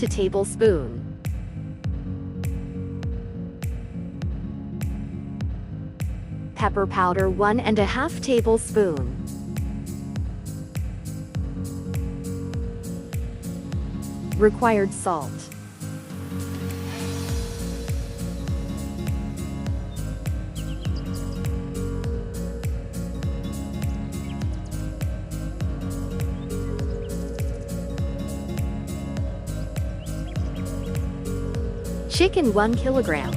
to tablespoon. Pepper powder 1½ tablespoon. Required salt. Chicken 1 kilogram.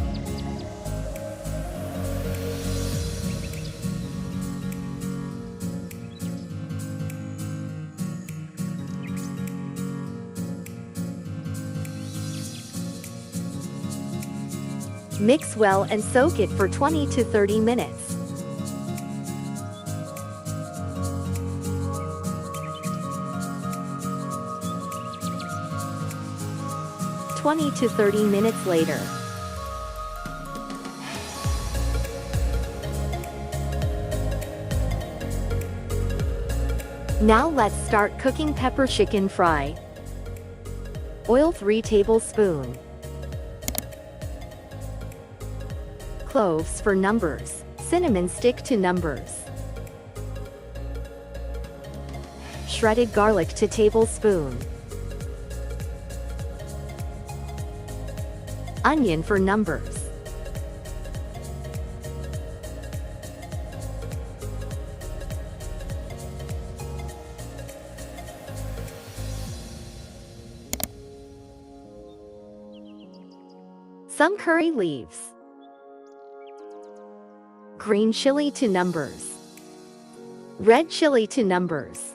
Mix well and soak it for 20 to 30 minutes. (20 to 30 minutes later). Now let's start cooking pepper chicken fry. Oil 3 tablespoons. Cloves for numbers. Cinnamon stick to numbers. Shredded garlic to tablespoon. Onion for numbers. Some curry leaves. Green chili to numbers. Red chili to numbers.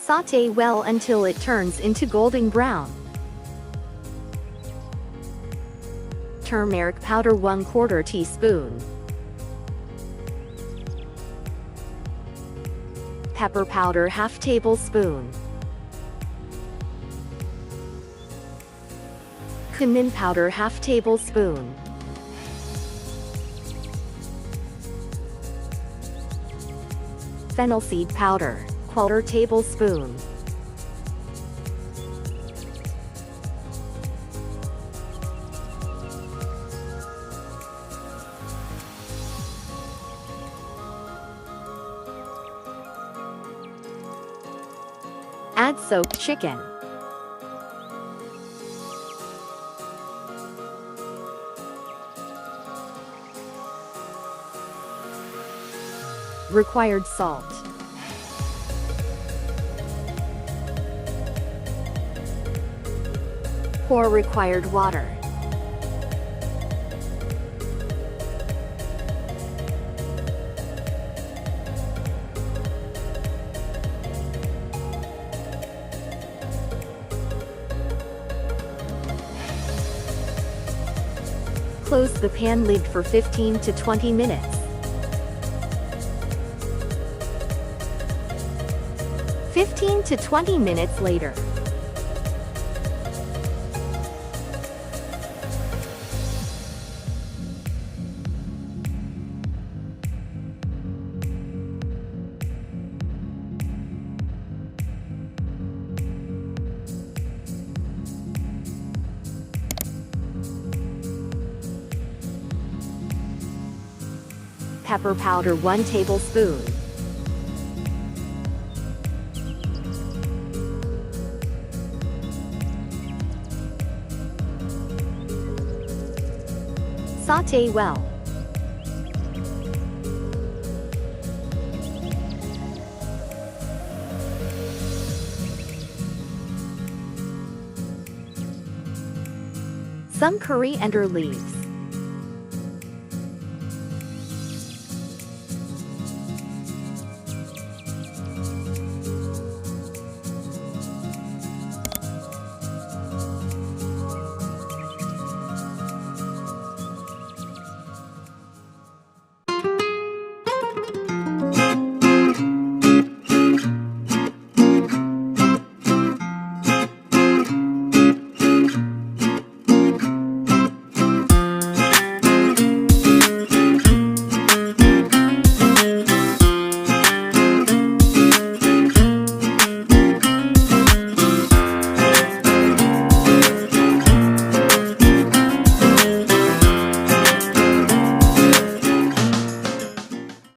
Sauté well until it turns into golden brown. Turmeric powder 1/4 teaspoon. Pepper powder 1/2 tablespoon. Cumin powder 1/2 tablespoon. Fennel seed powder 1/4 tablespoon. Add soaked chicken. Required salt. Pour required water. Close the pan lid for 15 to 20 minutes. 15 to 20 minutes later. Pepper powder 1 tablespoon. Sauté well. Some coriander leaves.